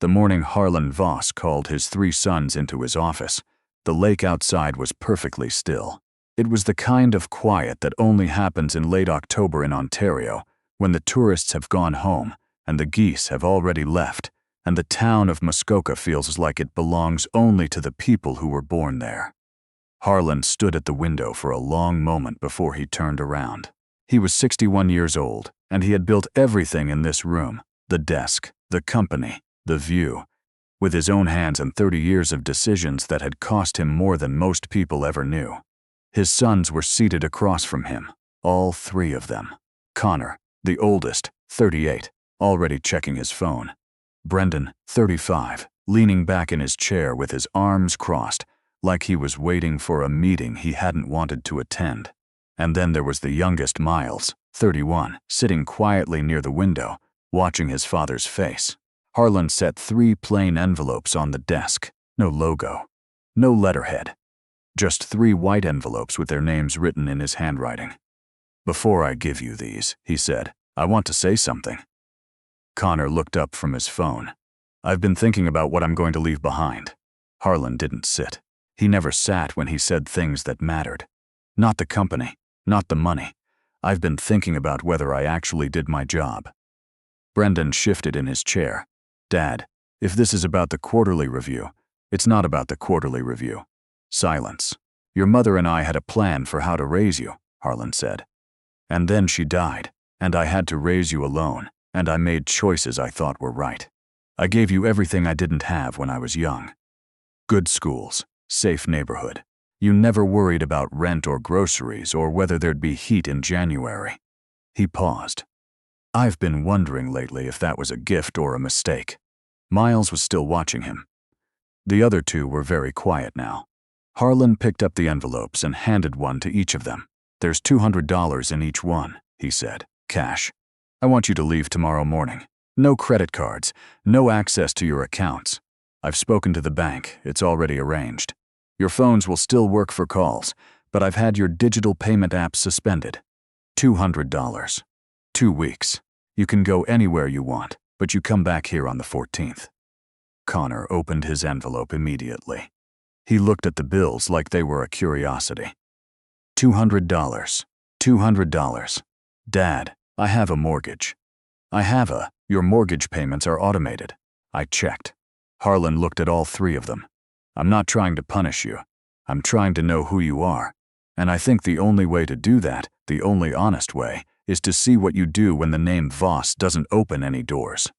The morning Harlan Voss called his 3 sons into his office, the lake outside was perfectly still. It was the kind of quiet that only happens in late October in Ontario, when the tourists have gone home and the geese have already left, and the town of Muskoka feels like it belongs only to the people who were born there. Harlan stood at the window for a long moment before he turned around. He was 61 years old, and he had built everything in this room, the desk, the company, the view, with his own hands and 30 years of decisions that had cost him more than most people ever knew. His sons were seated across from him, all 3 of them. Connor, the oldest, 38, already checking his phone. Brendan, 35, leaning back in his chair with his arms crossed, like he was waiting for a meeting he hadn't wanted to attend. And then there was the youngest Miles, 31, sitting quietly near the window, watching his father's face. Harlan set 3 plain envelopes on the desk, no logo, no letterhead. Just 3 white envelopes with their names written in his handwriting. "Before I give you these," he said, "I want to say something." Connor looked up from his phone. "I've been thinking about what I'm going to leave behind." Harlan didn't sit. He never sat when he said things that mattered. Not the company, not the money. "I've been thinking about whether I actually did my job." Brendan shifted in his chair. "Dad, if this is about the quarterly review, it's not about the quarterly review." Silence. "Your mother and I had a plan for how to raise you," Harlan said. "And then she died, and I had to raise you alone, and I made choices I thought were right. I gave you everything I didn't have when I was young. Good schools, safe neighborhood. You never worried about rent or groceries or whether there'd be heat in January." He paused. "I've been wondering lately if that was a gift or a mistake." Miles was still watching him. The other 2 were very quiet now. Harlan picked up the envelopes and handed one to each of them. "There's $200 in each one," he said, "cash. I want you to leave tomorrow morning. No credit cards, no access to your accounts. I've spoken to the bank, it's already arranged. Your phones will still work for calls, but I've had your digital payment apps suspended. $200. 2 weeks. You can go anywhere you want, but you come back here on the 14th. Connor opened his envelope immediately. He looked at the bills like they were a curiosity. $200. $200. "Dad, I have a mortgage." Your mortgage payments are automated." I checked. Harlan looked at all 3 of them. "I'm not trying to punish you. I'm trying to know who you are. And I think the only way to do that, the only honest way, is to see what you do when the name Voss doesn't open any doors."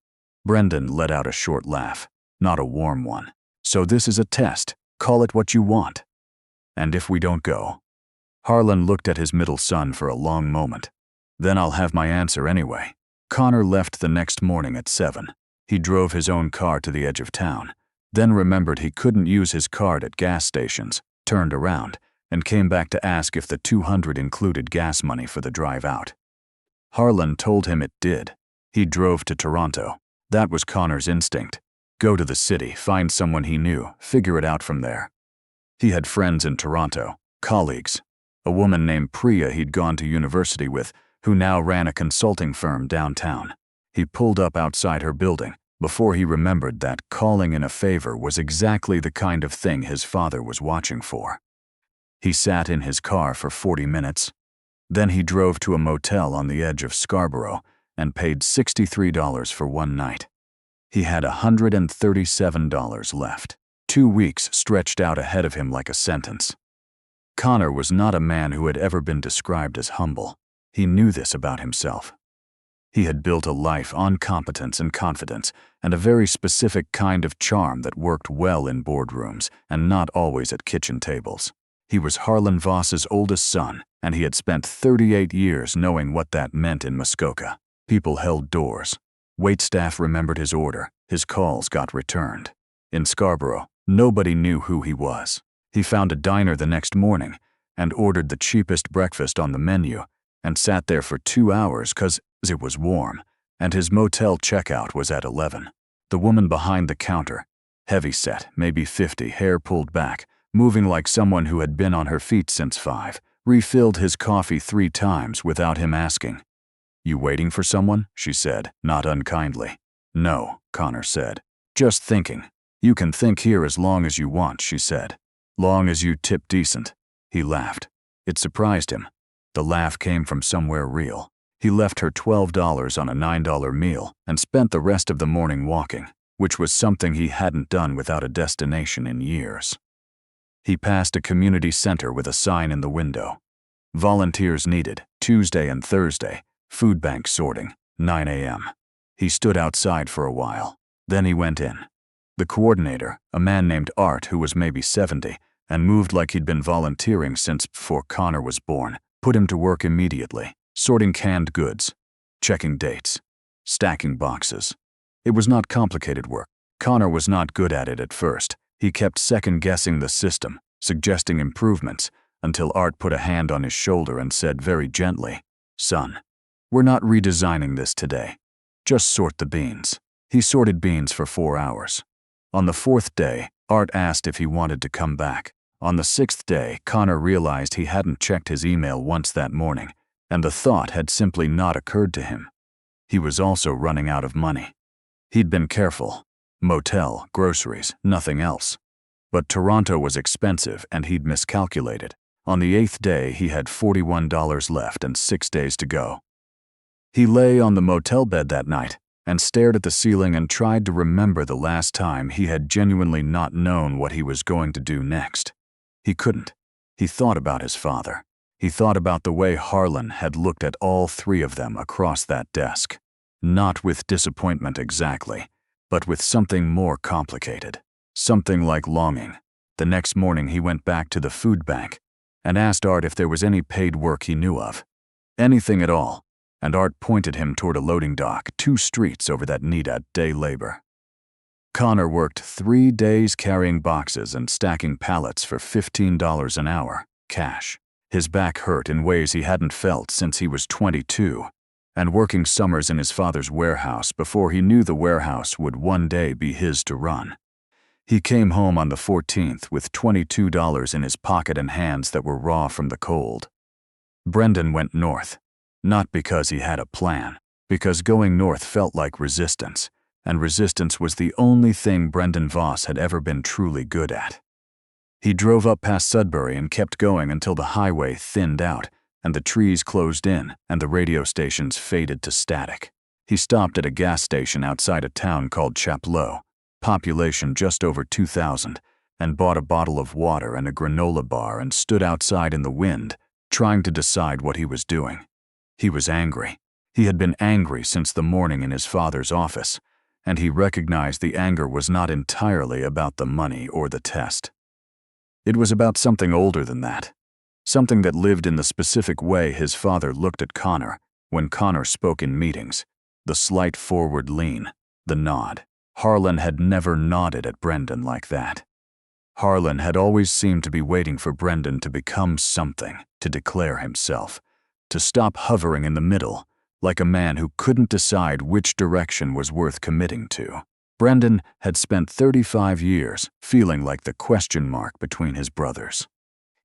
Brendan let out a short laugh, not a warm one. "So this is a test. Call it what you want. And if we don't go?" Harlan looked at his middle son for a long moment. "Then I'll have my answer anyway." Connor left the next morning at 7. He drove his own car to the edge of town, then remembered he couldn't use his card at gas stations, turned around, and came back to ask if the $200 included gas money for the drive out. Harlan told him it did. He drove to Toronto. That was Connor's instinct. Go to the city, find someone he knew, figure it out from there. He had friends in Toronto, colleagues. A woman named Priya he'd gone to university with, who now ran a consulting firm downtown. He pulled up outside her building before he remembered that calling in a favor was exactly the kind of thing his father was watching for. He sat in his car for 40 minutes. Then he drove to a motel on the edge of Scarborough and paid $63 for one night. He had $137 left. 2 weeks stretched out ahead of him like a sentence. Connor was not a man who had ever been described as humble. He knew this about himself. He had built a life on competence and confidence, and a very specific kind of charm that worked well in boardrooms and not always at kitchen tables. He was Harlan Voss's oldest son, and he had spent 38 years knowing what that meant in Muskoka. People held doors. Waitstaff remembered his order. His calls got returned. In Scarborough, nobody knew who he was. He found a diner the next morning and ordered the cheapest breakfast on the menu and sat there for 2 hours because it was warm, and his motel checkout was at 11. The woman behind the counter, heavy-set, maybe 50, hair pulled back, moving like someone who had been on her feet since 5, refilled his coffee 3 times without him asking. "You waiting for someone?" she said, not unkindly. "No," Connor said. "Just thinking. You can think here as long as you want," she said. "Long as you tip decent." He laughed. It surprised him. The laugh came from somewhere real. He left her $12 on a $9 meal and spent the rest of the morning walking, which was something he hadn't done without a destination in years. He passed a community center with a sign in the window. "Volunteers needed, Tuesday and Thursday, food bank sorting, 9 a.m. He stood outside for a while. Then he went in. The coordinator, a man named Art who was maybe 70 and moved like he'd been volunteering since before Connor was born, put him to work immediately, sorting canned goods, checking dates, stacking boxes. It was not complicated work. Connor was not good at it at first. He kept second-guessing the system, suggesting improvements, until Art put a hand on his shoulder and said very gently, "Son, we're not redesigning this today. Just sort the beans." He sorted beans for 4 hours. On the 4th day, Art asked if he wanted to come back. On the 6th day, Connor realized he hadn't checked his email once that morning, and the thought had simply not occurred to him. He was also running out of money. He'd been careful. Motel, groceries, nothing else. But Toronto was expensive and he'd miscalculated. On the 8th day, he had $41 left and 6 days to go. He lay on the motel bed that night and stared at the ceiling and tried to remember the last time he had genuinely not known what he was going to do next. He couldn't. He thought about his father. He thought about the way Harlan had looked at all 3 of them across that desk. Not with disappointment exactly, but with something more complicated. Something like longing. The next morning he went back to the food bank and asked Art if there was any paid work he knew of. Anything at all. And Art pointed him toward a loading dock 2 streets over that needed day labor. Connor worked 3 days carrying boxes and stacking pallets for $15 an hour, cash. His back hurt in ways he hadn't felt since he was 22, and working summers in his father's warehouse before he knew the warehouse would one day be his to run. He came home on the 14th with $22 in his pocket and hands that were raw from the cold. Brendan went north. Not because he had a plan, because going north felt like resistance, and resistance was the only thing Brendan Voss had ever been truly good at. He drove up past Sudbury and kept going until the highway thinned out, and the trees closed in, and the radio stations faded to static. He stopped at a gas station outside a town called Chapleau, population just over 2,000, and bought a bottle of water and a granola bar and stood outside in the wind, trying to decide what he was doing. He was angry. He had been angry since the morning in his father's office, and he recognized the anger was not entirely about the money or the test. It was about something older than that, something that lived in the specific way his father looked at Connor when Connor spoke in meetings, the slight forward lean, the nod. Harlan had never nodded at Brendan like that. Harlan had always seemed to be waiting for Brendan to become something, to declare himself, to stop hovering in the middle, like a man who couldn't decide which direction was worth committing to. Brendan had spent 35 years feeling like the question mark between his brothers.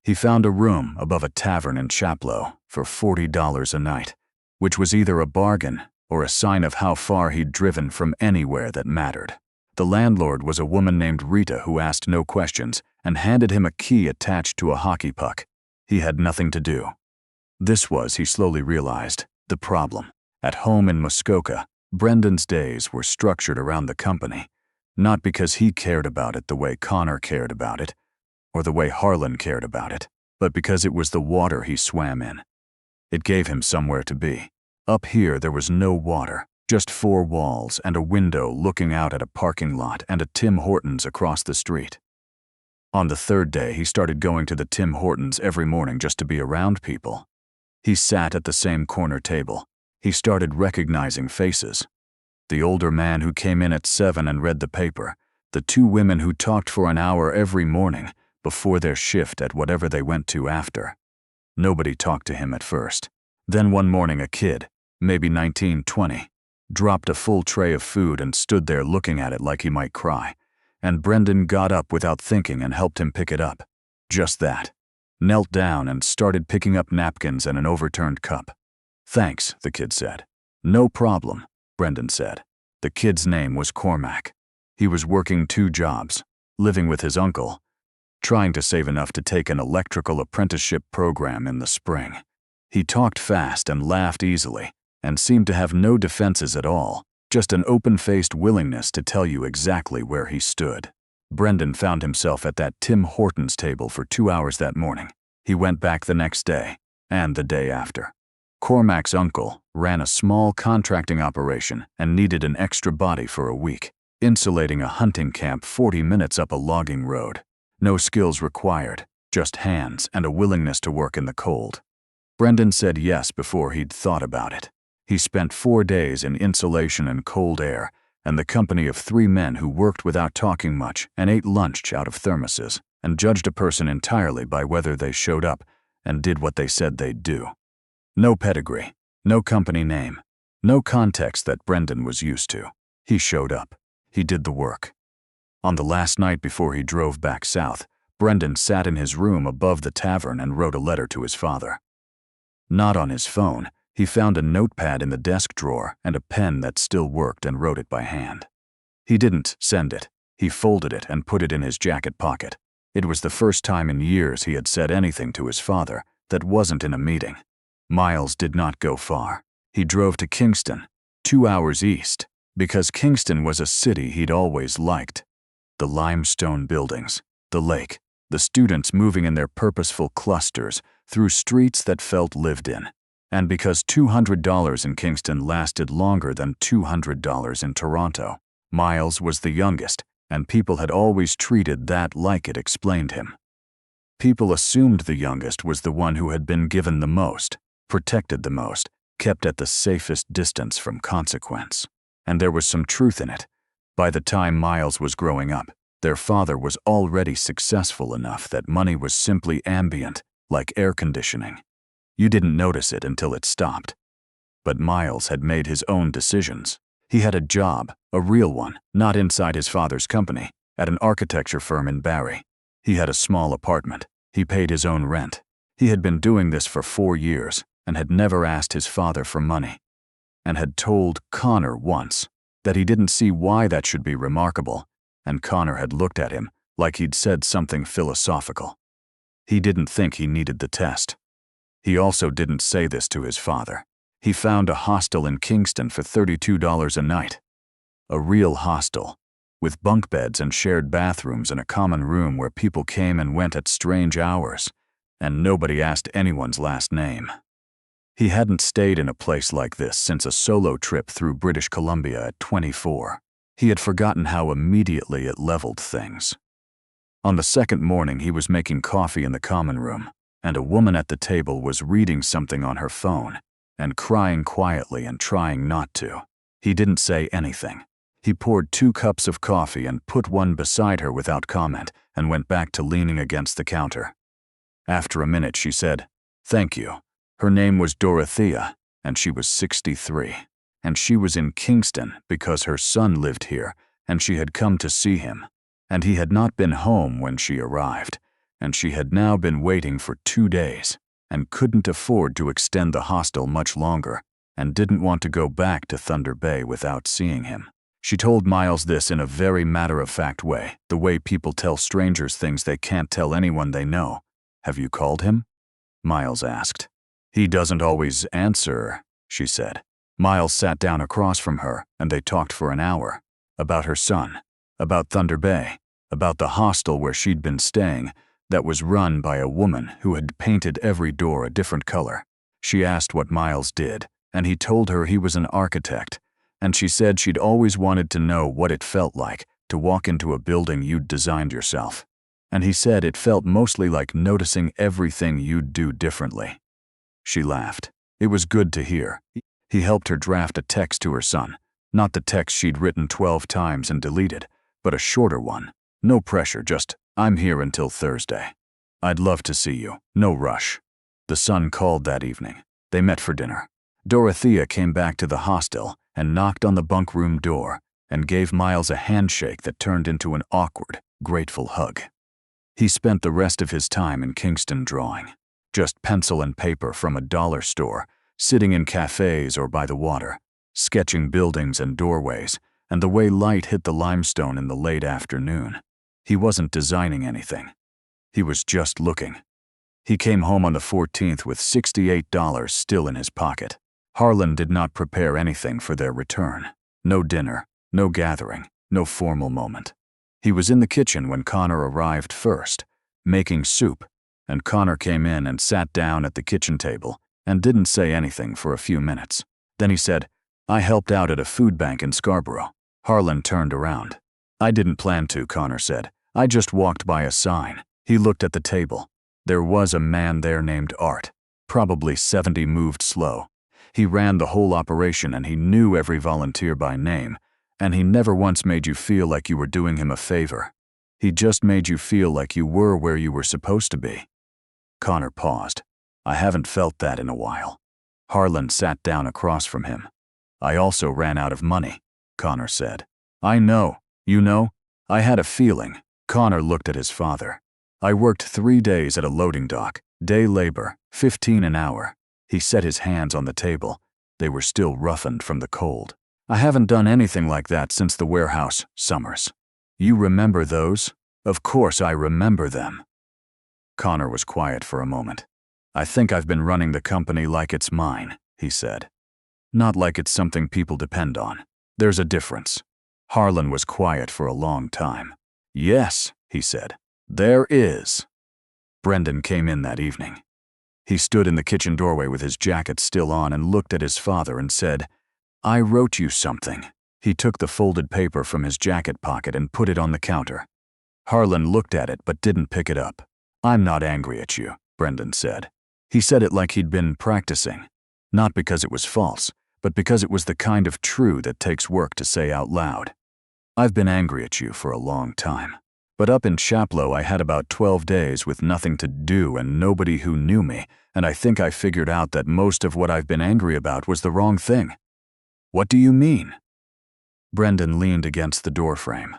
He found a room above a tavern in Chapleau for $40 a night, which was either a bargain or a sign of how far he'd driven from anywhere that mattered. The landlord was a woman named Rita who asked no questions and handed him a key attached to a hockey puck. He had nothing to do. This was, he slowly realized, the problem. At home in Muskoka, Brendan's days were structured around the company, not because he cared about it the way Connor cared about it, or the way Harlan cared about it, but because it was the water he swam in. It gave him somewhere to be. Up here there was no water, just 4 walls and a window looking out at a parking lot and a Tim Hortons across the street. On the 3rd day, he started going to the Tim Hortons every morning just to be around people. He sat at the same corner table. He started recognizing faces. The older man who came in at 7 and read the paper, the 2 women who talked for an hour every morning before their shift at whatever they went to after. Nobody talked to him at first. Then one morning a kid, maybe 19, 20, dropped a full tray of food and stood there looking at it like he might cry, and Brendan got up without thinking and helped him pick it up. Just that. Knelt down and started picking up napkins and an overturned cup. "Thanks," the kid said. "No problem," Brendan said. The kid's name was Cormac. He was working 2 jobs, living with his uncle, trying to save enough to take an electrical apprenticeship program in the spring. He talked fast and laughed easily, and seemed to have no defenses at all, just an open-faced willingness to tell you exactly where he stood. Brendan found himself at that Tim Hortons table for 2 hours that morning. He went back the next day, and the day after. Cormac's uncle ran a small contracting operation and needed an extra body for a week, insulating a hunting camp 40 minutes up a logging road. No skills required, just hands and a willingness to work in the cold. Brendan said yes before he'd thought about it. He spent 4 days in insulation and cold air, and the company of 3 men who worked without talking much and ate lunch out of thermoses, and judged a person entirely by whether they showed up and did what they said they'd do. No pedigree, no company name, no context that Brendan was used to. He showed up. He did the work. On the last night before he drove back south, Brendan sat in his room above the tavern and wrote a letter to his father. Not on his phone, he found a notepad in the desk drawer and a pen that still worked and wrote it by hand. He didn't send it. He folded it and put it in his jacket pocket. It was the first time in years he had said anything to his father that wasn't in a meeting. Miles did not go far. He drove to Kingston, 2 hours east, because Kingston was a city he'd always liked. The limestone buildings, the lake, the students moving in their purposeful clusters through streets that felt lived in. And because $200 in Kingston lasted longer than $200 in Toronto. Miles was the youngest, and people had always treated that like it explained him. People assumed the youngest was the one who had been given the most, protected the most, kept at the safest distance from consequence. And there was some truth in it. By the time Miles was growing up, their father was already successful enough that money was simply ambient, like air conditioning. You didn't notice it until it stopped. But Miles had made his own decisions. He had a job, a real one, not inside his father's company, at an architecture firm in Barrie. He had a small apartment. He paid his own rent. He had been doing this for 4 years and had never asked his father for money, and had told Connor once that he didn't see why that should be remarkable, and Connor had looked at him like he'd said something philosophical. He didn't think he needed the test. He also didn't say this to his father. He found a hostel in Kingston for $32 a night. A real hostel, with bunk beds and shared bathrooms and a common room where people came and went at strange hours, and nobody asked anyone's last name. He hadn't stayed in a place like this since a solo trip through British Columbia at 24. He had forgotten how immediately it leveled things. On the second morning, he was making coffee in the common room, and a woman at the table was reading something on her phone and crying quietly and trying not to. He didn't say anything. He poured 2 cups of coffee and put one beside her without comment and went back to leaning against the counter. After a minute, she said, "Thank you." Her name was Dorothea, and she was 63. And she was in Kingston because her son lived here, and she had come to see him. And he had not been home when she arrived, and she had now been waiting for 2 days, and couldn't afford to extend the hostel much longer, and didn't want to go back to Thunder Bay without seeing him. She told Miles this in a very matter-of-fact way, the way people tell strangers things they can't tell anyone they know. "Have you called him?" Miles asked. "He doesn't always answer," she said. Miles sat down across from her, and they talked for an hour. About her son, about Thunder Bay, about the hostel where she'd been staying, that was run by a woman who had painted every door a different color. She asked what Miles did, and he told her he was an architect, and she said she'd always wanted to know what it felt like to walk into a building you'd designed yourself. And he said it felt mostly like noticing everything you'd do differently. She laughed. It was good to hear. He helped her draft a text to her son, not the text she'd written 12 times and deleted, but a shorter one. No pressure, just, "I'm here until Thursday. I'd love to see you. No rush." The son called that evening. They met for dinner. Dorothea came back to the hostel and knocked on the bunk room door and gave Miles a handshake that turned into an awkward, grateful hug. He spent the rest of his time in Kingston drawing, just pencil and paper from a dollar store, sitting in cafes or by the water, sketching buildings and doorways, and the way light hit the limestone in the late afternoon. He wasn't designing anything. He was just looking. He came home on the 14th with $68 still in his pocket. Harlan did not prepare anything for their return. No dinner, no gathering, no formal moment. He was in the kitchen when Connor arrived first, making soup, and Connor came in and sat down at the kitchen table and didn't say anything for a few minutes. Then he said, "I helped out at a food bank in Scarborough." Harlan turned around. "I didn't plan to," Connor said. "I just walked by a sign." He looked at the table. There was a man there named Art. Probably 70, moved slow. He ran the whole operation and he knew every volunteer by name, and he never once made you feel like you were doing him a favor. He just made you feel like you were where you were supposed to be. Connor paused. "I haven't felt that in a while." Harlan sat down across from him. "I also ran out of money," Connor said. "I know. You know, I had a feeling." Connor looked at his father. "I worked 3 days at a loading dock, day labor, 15 an hour." He set his hands on the table. They were still roughened from the cold. "I haven't done anything like that since the warehouse summers." "You remember those?" "Of course I remember them." Connor was quiet for a moment. "I think I've been running the company like it's mine," he said. "Not like it's something people depend on. There's a difference." Harlan was quiet for a long time. "Yes," he said, "there is." Brendan came in that evening. He stood in the kitchen doorway with his jacket still on and looked at his father and said, "I wrote you something." He took the folded paper from his jacket pocket and put it on the counter. Harlan looked at it but didn't pick it up. "I'm not angry at you," Brendan said. He said it like he'd been practicing. Not because it was false, but because it was the kind of true that takes work to say out loud. "I've been angry at you for a long time. But up in Chaplow I had about 12 days with nothing to do and nobody who knew me, and I think I figured out that most of what I've been angry about was the wrong thing." "What do you mean?" Brendan leaned against the doorframe.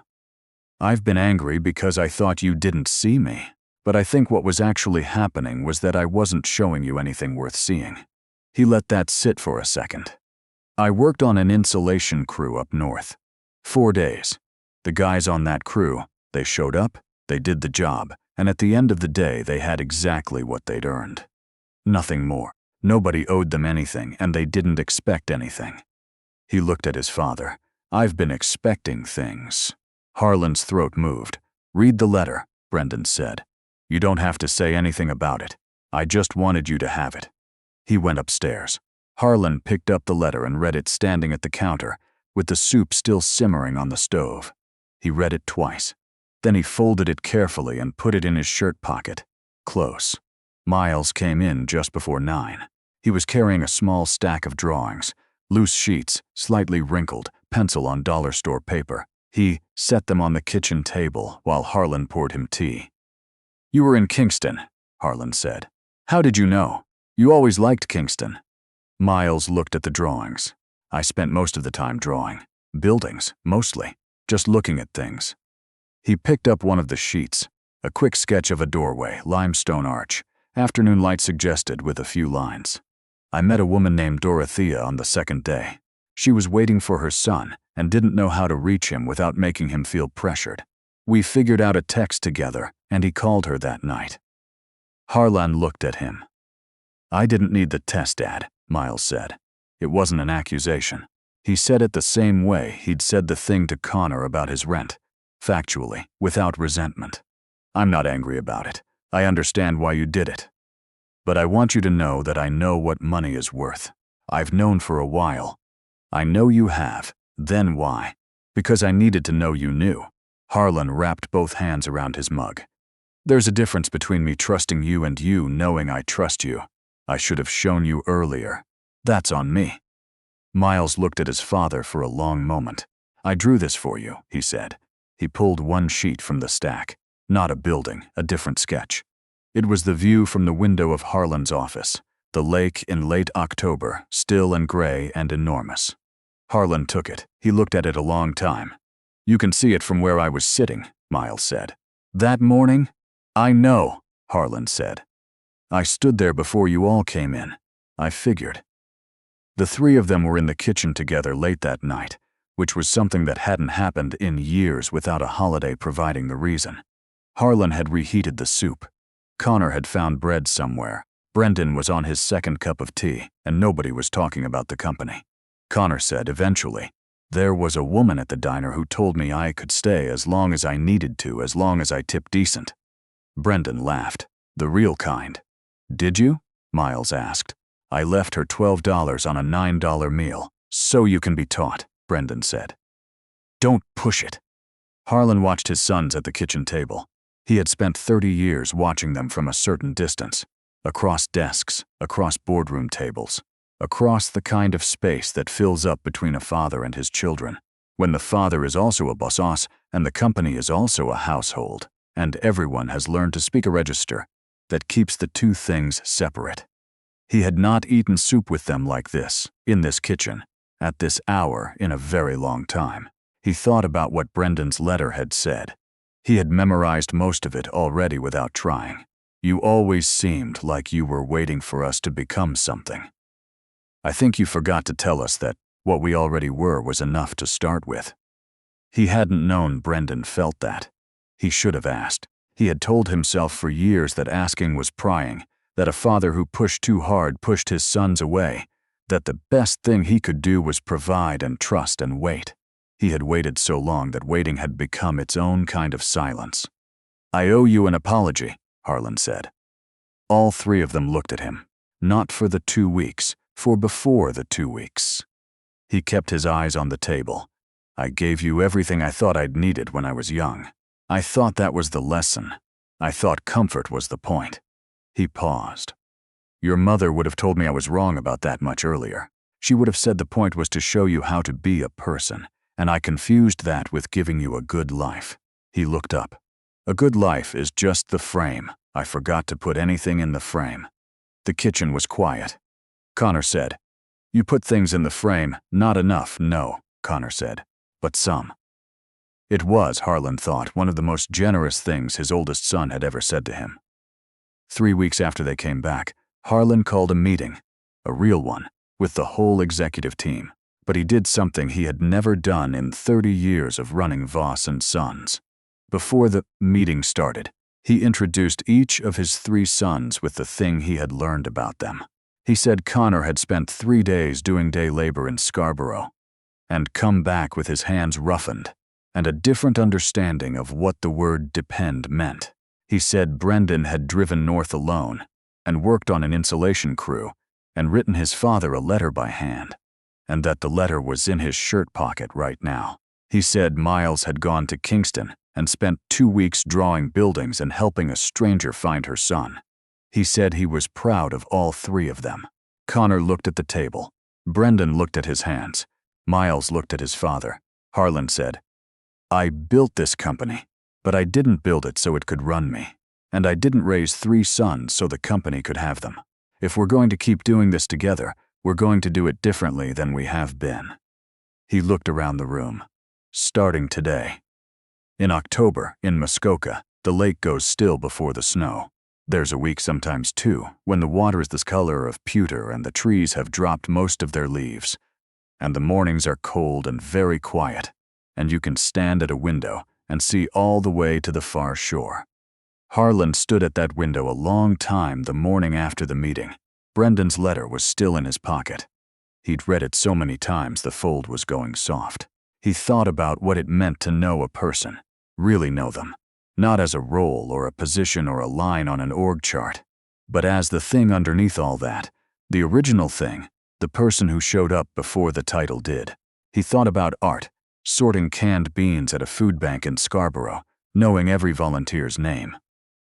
"I've been angry because I thought you didn't see me, but I think what was actually happening was that I wasn't showing you anything worth seeing." He let that sit for a second. "I worked on an insulation crew up north. 4 days. The guys on that crew, they showed up, they did the job, and at the end of the day they had exactly what they'd earned. Nothing more. Nobody owed them anything, and they didn't expect anything." He looked at his father. "I've been expecting things." Harlan's throat moved. "Read the letter," Brendan said. "You don't have to say anything about it. I just wanted you to have it." He went upstairs. Harlan picked up the letter and read it standing at the counter, with the soup still simmering on the stove. He read it twice. Then he folded it carefully and put it in his shirt pocket. Close. Miles came in just before 9. He was carrying a small stack of drawings, loose sheets, slightly wrinkled, pencil on dollar store paper. He set them on the kitchen table while Harlan poured him tea. "You were in Kingston," Harlan said. "How did you know? You always liked Kingston." Miles looked at the drawings. "I spent most of the time drawing. Buildings, mostly. Just looking at things." He picked up one of the sheets. A quick sketch of a doorway, limestone arch, afternoon light suggested with a few lines. "I met a woman named Dorothea on the 2nd day. She was waiting for her son and didn't know how to reach him without making him feel pressured. We figured out a text together, and he called her that night." Harlan looked at him. "I didn't need the test, Dad," Miles said. It wasn't an accusation. He said it the same way he'd said the thing to Connor about his rent, factually, without resentment. "I'm not angry about it. I understand why you did it. But I want you to know that I know what money is worth. I've known for a while. I know you have. Then why? Because I needed to know you knew." Harlan wrapped both hands around his mug. "There's a difference between me trusting you and you knowing I trust you. I should have shown you earlier. That's on me." Miles looked at his father for a long moment. "I drew this for you," he said. He pulled one sheet from the stack. Not a building, a different sketch. It was the view from the window of Harlan's office. The lake in late October, still and gray and enormous. Harlan took it. He looked at it a long time. "You can see it from where I was sitting," Miles said. "That morning?" "I know," Harlan said. "I stood there before you all came in. I figured." The three of them were in the kitchen together late that night, which was something that hadn't happened in years without a holiday providing the reason. Harlan had reheated the soup. Connor had found bread somewhere. Brendan was on his second cup of tea, and nobody was talking about the company. Connor said eventually, "There was a woman at the diner who told me I could stay as long as I needed to, as long as I tipped decent." Brendan laughed. "The real kind." "Did you?" Miles asked. "I left her $12 on a $9 meal, so you can be taught," Brendan said. "Don't push it." Harlan watched his sons at the kitchen table. He had spent 30 years watching them from a certain distance, across desks, across boardroom tables, across the kind of space that fills up between a father and his children, when the father is also a boss and the company is also a household, and everyone has learned to speak a register that keeps the two things separate. He had not eaten soup with them like this, in this kitchen, at this hour in a very long time. He thought about what Brendan's letter had said. He had memorized most of it already without trying. "You always seemed like you were waiting for us to become something. I think you forgot to tell us that what we already were was enough to start with." He hadn't known Brendan felt that. He should have asked. He had told himself for years that asking was prying, that a father who pushed too hard pushed his sons away, that the best thing he could do was provide and trust and wait. He had waited so long that waiting had become its own kind of silence. "I owe you an apology," Harlan said. All three of them looked at him. Not for the 2 weeks, for before the 2 weeks. He kept his eyes on the table. "I gave you everything I thought I'd needed when I was young. I thought that was the lesson. I thought comfort was the point." He paused. "Your mother would have told me I was wrong about that much earlier. She would have said the point was to show you how to be a person, and I confused that with giving you a good life." He looked up. "A good life is just the frame. I forgot to put anything in the frame." The kitchen was quiet. Connor said, "You put things in the frame, not enough, no," Connor said, "but some." It was, Harlan thought, one of the most generous things his oldest son had ever said to him. 3 weeks after they came back, Harlan called a meeting, a real one, with the whole executive team. But he did something he had never done in 30 years of running Voss & Sons. Before the meeting started, he introduced each of his 3 sons with the thing he had learned about them. He said Connor had spent 3 days doing day labor in Scarborough and come back with his hands roughened and a different understanding of what the word depend meant. He said Brendan had driven north alone and worked on an insulation crew and written his father a letter by hand, and that the letter was in his shirt pocket right now. He said Miles had gone to Kingston and spent 2 weeks drawing buildings and helping a stranger find her son. He said he was proud of all 3 of them. Connor looked at the table. Brendan looked at his hands. Miles looked at his father. Harlan said, "I built this company, but I didn't build it so it could run me. And I didn't raise 3 sons so the company could have them. If we're going to keep doing this together, we're going to do it differently than we have been." He looked around the room. "Starting today. In October, in Muskoka, the lake goes still before the snow. There's a week, sometimes 2, when the water is this color of pewter and the trees have dropped most of their leaves. And the mornings are cold and very quiet, and you can stand at a window and see all the way to the far shore." Harlan stood at that window a long time the morning after the meeting. Brendan's letter was still in his pocket. He'd read it so many times the fold was going soft. He thought about what it meant to know a person, really know them, not as a role or a position or a line on an org chart, but as the thing underneath all that, the original thing, the person who showed up before the title did. He thought about Art, sorting canned beans at a food bank in Scarborough, knowing every volunteer's name.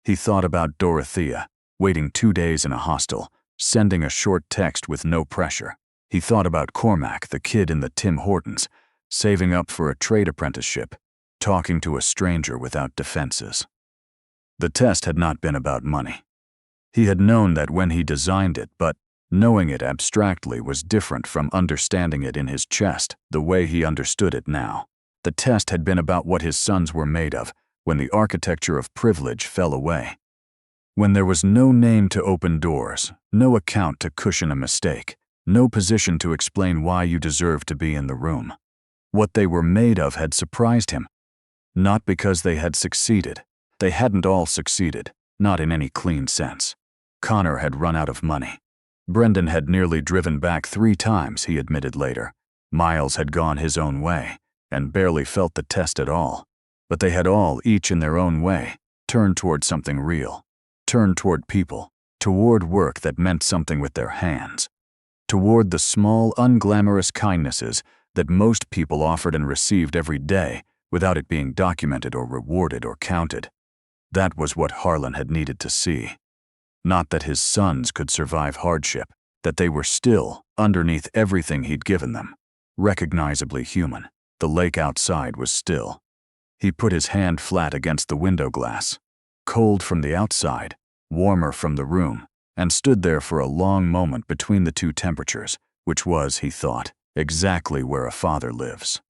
He thought about Dorothea, waiting 2 days in a hostel, sending a short text with no pressure. He thought about Cormac, the kid in the Tim Hortons, saving up for a trade apprenticeship, talking to a stranger without defenses. The test had not been about money. He had known that when he designed it, but knowing it abstractly was different from understanding it in his chest, the way he understood it now. The test had been about what his sons were made of when the architecture of privilege fell away. When there was no name to open doors, no account to cushion a mistake, no position to explain why you deserved to be in the room. What they were made of had surprised him. Not because they had succeeded. They hadn't all succeeded, not in any clean sense. Connor had run out of money. Brendan had nearly driven back 3 times, he admitted later. Miles had gone his own way and barely felt the test at all. But they had all, each in their own way, turned toward something real. Turned toward people, toward work that meant something with their hands. Toward the small, unglamorous kindnesses that most people offered and received every day without it being documented or rewarded or counted. That was what Harlan had needed to see. Not that his sons could survive hardship, that they were still, underneath everything he'd given them, recognizably human. The lake outside was still. He put his hand flat against the window glass, cold from the outside, warmer from the room, and stood there for a long moment between the two temperatures, which was, he thought, exactly where a father lives.